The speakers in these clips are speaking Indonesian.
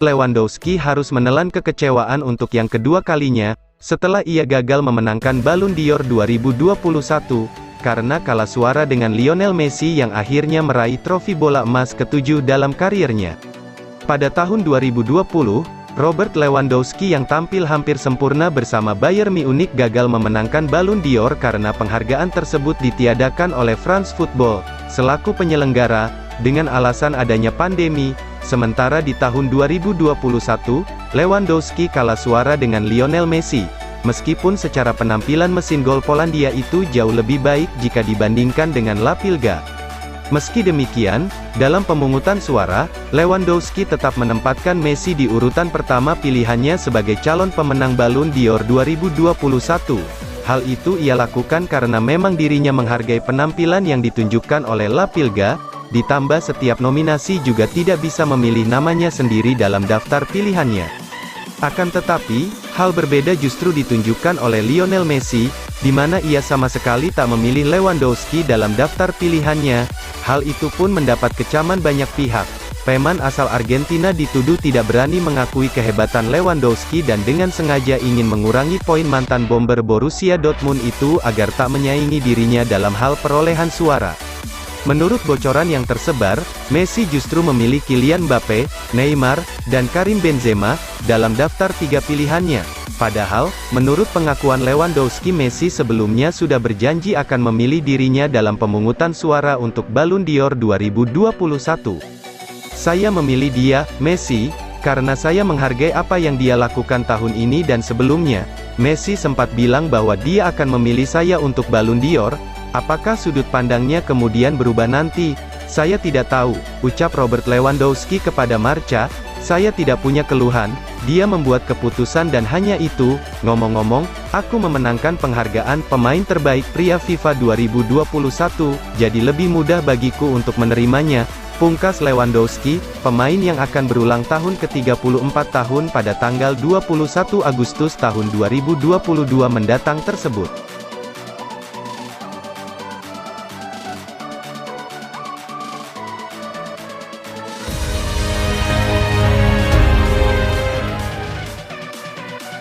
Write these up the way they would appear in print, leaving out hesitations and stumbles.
Lewandowski harus menelan kekecewaan untuk yang kedua kalinya, setelah ia gagal memenangkan Ballon d'Or 2021, karena kalah suara dengan Lionel Messi yang akhirnya meraih trofi bola emas ke-7 dalam karirnya. Pada tahun 2020, Robert Lewandowski yang tampil hampir sempurna bersama Bayern Munich gagal memenangkan Ballon d'Or karena penghargaan tersebut ditiadakan oleh France Football, selaku penyelenggara, dengan alasan adanya pandemi. Sementara di tahun 2021, Lewandowski kalah suara dengan Lionel Messi, meskipun secara penampilan mesin gol Polandia itu jauh lebih baik jika dibandingkan dengan La Pilga. Meski demikian, dalam pemungutan suara, Lewandowski tetap menempatkan Messi di urutan pertama pilihannya sebagai calon pemenang Ballon d'Or 2021. Hal itu ia lakukan karena memang dirinya menghargai penampilan yang ditunjukkan oleh La Pilga, ditambah setiap nominasi juga tidak bisa memilih namanya sendiri dalam daftar pilihannya. Akan tetapi, hal berbeda justru ditunjukkan oleh Lionel Messi, di mana ia sama sekali tak memilih Lewandowski dalam daftar pilihannya. Hal itu pun mendapat kecaman banyak pihak. Pemain asal Argentina dituduh tidak berani mengakui kehebatan Lewandowski dan dengan sengaja ingin mengurangi poin mantan bomber Borussia Dortmund itu agar tak menyaingi dirinya dalam hal perolehan suara. Menurut bocoran yang tersebar, Messi justru memilih Kylian Mbappe, Neymar, dan Karim Benzema dalam daftar 3 pilihannya. Padahal, menurut pengakuan Lewandowski, Messi sebelumnya sudah berjanji akan memilih dirinya dalam pemungutan suara untuk Ballon d'Or 2021. "Saya memilih dia, Messi, karena saya menghargai apa yang dia lakukan tahun ini dan sebelumnya." Messi sempat bilang bahwa dia akan memilih saya untuk Ballon d'Or. Apakah sudut pandangnya kemudian berubah nanti? Saya tidak tahu, ucap Robert Lewandowski kepada Marca. "Saya tidak punya keluhan, dia membuat keputusan dan hanya itu. Ngomong-ngomong, aku memenangkan penghargaan pemain terbaik pria FIFA 2021, jadi lebih mudah bagiku untuk menerimanya," pungkas Lewandowski, pemain yang akan berulang tahun ke-34 tahun pada tanggal 21 Agustus tahun 2022 mendatang tersebut.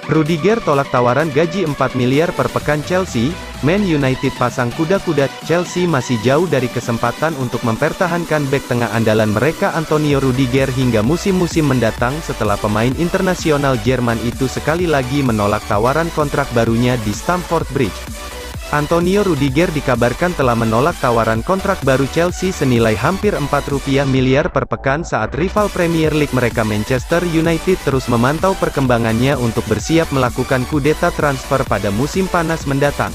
Rudiger tolak tawaran gaji 4 miliar per pekan Chelsea. Man United pasang kuda-kuda. Chelsea masih jauh dari kesempatan untuk mempertahankan bek tengah andalan mereka Antonio Rudiger hingga musim-musim mendatang setelah pemain internasional Jerman itu sekali lagi menolak tawaran kontrak barunya di Stamford Bridge. Antonio Rudiger dikabarkan telah menolak tawaran kontrak baru Chelsea senilai hampir 4 miliar per pekan saat rival Premier League mereka Manchester United terus memantau perkembangannya untuk bersiap melakukan kudeta transfer pada musim panas mendatang.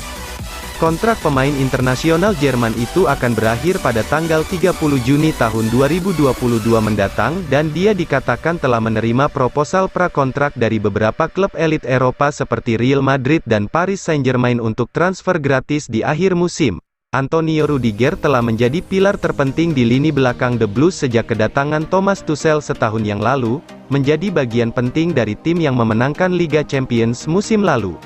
Kontrak pemain internasional Jerman itu akan berakhir pada tanggal 30 Juni tahun 2022 mendatang dan dia dikatakan telah menerima proposal prakontrak dari beberapa klub elit Eropa seperti Real Madrid dan Paris Saint-Germain untuk transfer gratis di akhir musim. Antonio Rudiger telah menjadi pilar terpenting di lini belakang The Blues sejak kedatangan Thomas Tuchel setahun yang lalu, menjadi bagian penting dari tim yang memenangkan Liga Champions musim lalu.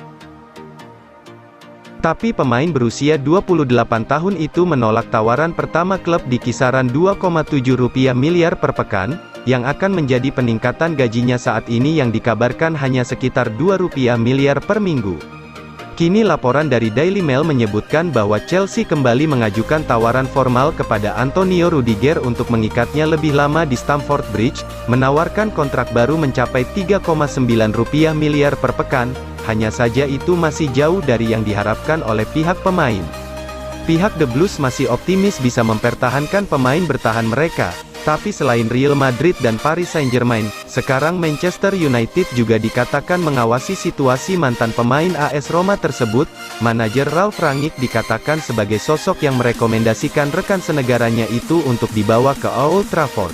Tapi pemain berusia 28 tahun itu menolak tawaran pertama klub di kisaran 2,7 miliar per pekan, yang akan menjadi peningkatan gajinya saat ini yang dikabarkan hanya sekitar 2 miliar per minggu. Kini laporan dari Daily Mail menyebutkan bahwa Chelsea kembali mengajukan tawaran formal kepada Antonio Rudiger untuk mengikatnya lebih lama di Stamford Bridge, menawarkan kontrak baru mencapai 3,9 miliar per pekan, hanya saja itu masih jauh dari yang diharapkan oleh pihak pemain. Pihak The Blues masih optimis bisa mempertahankan pemain bertahan mereka. Tapi selain Real Madrid dan Paris Saint-Germain, sekarang Manchester United juga dikatakan mengawasi situasi mantan pemain AS Roma tersebut. Manajer Ralf Rangnick dikatakan sebagai sosok yang merekomendasikan rekan senegaranya itu untuk dibawa ke Old Trafford.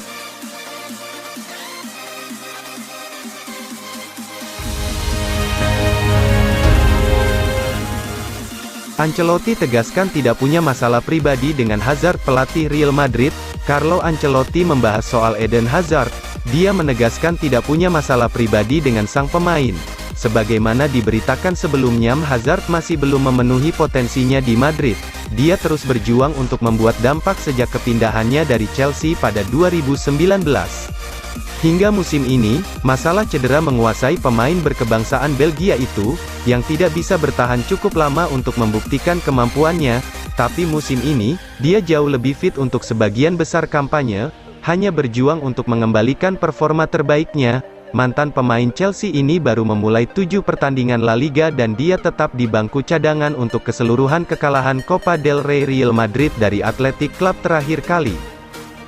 Ancelotti tegaskan tidak punya masalah pribadi dengan Hazard. Pelatih Real Madrid, Carlo Ancelotti membahas soal Eden Hazard. Dia menegaskan tidak punya masalah pribadi dengan sang pemain. Sebagaimana diberitakan sebelumnya, Hazard masih belum memenuhi potensinya di Madrid. Dia terus berjuang untuk membuat dampak sejak kepindahannya dari Chelsea pada 2019. Hingga musim ini, masalah cedera menguasai pemain berkebangsaan Belgia itu, yang tidak bisa bertahan cukup lama untuk membuktikan kemampuannya, tapi musim ini, dia jauh lebih fit untuk sebagian besar kampanye, hanya berjuang untuk mengembalikan performa terbaiknya. Mantan pemain Chelsea ini baru memulai 7 pertandingan La Liga dan dia tetap di bangku cadangan untuk keseluruhan kekalahan Copa del Rey Real Madrid dari Athletic Club terakhir kali.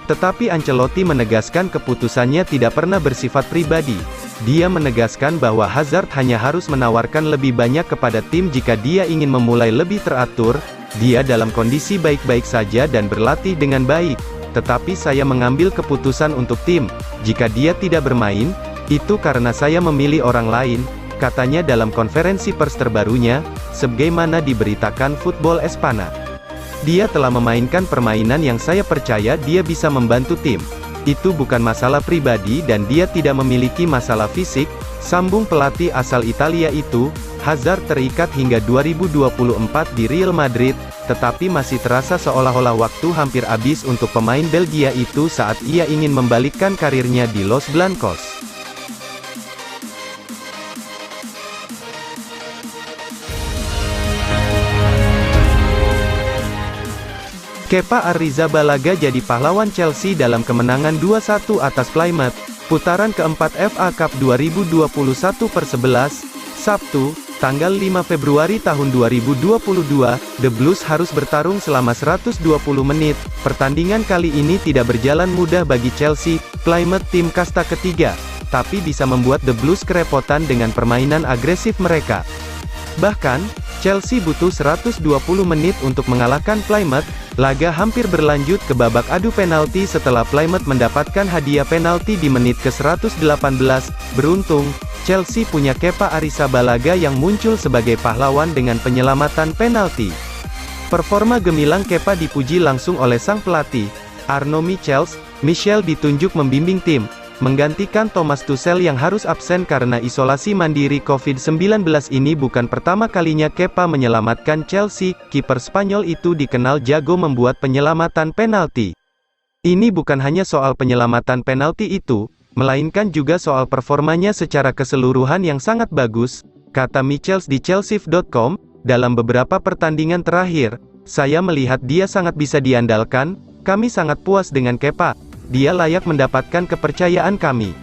Tetapi Ancelotti menegaskan keputusannya tidak pernah bersifat pribadi. Dia menegaskan bahwa Hazard hanya harus menawarkan lebih banyak kepada tim jika dia ingin memulai lebih teratur. Dia dalam kondisi baik-baik saja dan berlatih dengan baik. Tetapi saya mengambil keputusan untuk tim. Jika dia tidak bermain, itu karena saya memilih orang lain, katanya dalam konferensi pers terbarunya, sebagaimana diberitakan Football Espana. Dia telah memainkan permainan yang saya percaya dia bisa membantu tim. Itu bukan masalah pribadi dan dia tidak memiliki masalah fisik, sambung pelatih asal Italia itu. Hazard terikat hingga 2024 di Real Madrid, tetapi masih terasa seolah-olah waktu hampir habis untuk pemain Belgia itu saat ia ingin membalikkan karirnya di Los Blancos. Kepa Arrizabalaga jadi pahlawan Chelsea dalam kemenangan 2-1 atas Plymouth, putaran keempat FA Cup 2021/11, Sabtu, tanggal 5 Februari tahun 2022, The Blues harus bertarung selama 120 menit. Pertandingan kali ini tidak berjalan mudah bagi Chelsea, Plymouth tim kasta ketiga, tapi bisa membuat The Blues kerepotan dengan permainan agresif mereka. Bahkan, Chelsea butuh 120 menit untuk mengalahkan Plymouth. Laga hampir berlanjut ke babak adu penalti setelah Plymouth mendapatkan hadiah penalti di menit ke-118. Beruntung, Chelsea punya Kepa Arrizabalaga yang muncul sebagai pahlawan dengan penyelamatan penalti. Performa gemilang Kepa dipuji langsung oleh sang pelatih, Arno Michels. Michel ditunjuk membimbing tim, menggantikan Thomas Tuchel yang harus absen karena isolasi mandiri COVID-19. Ini bukan pertama kalinya Kepa menyelamatkan Chelsea. Kiper Spanyol itu dikenal jago membuat penyelamatan penalti. Ini bukan hanya soal penyelamatan penalti itu, melainkan juga soal performanya secara keseluruhan yang sangat bagus, kata Michels di Chelsea.com. Dalam beberapa pertandingan terakhir, saya melihat dia sangat bisa diandalkan. Kami sangat puas dengan Kepa. Dia layak mendapatkan kepercayaan kami.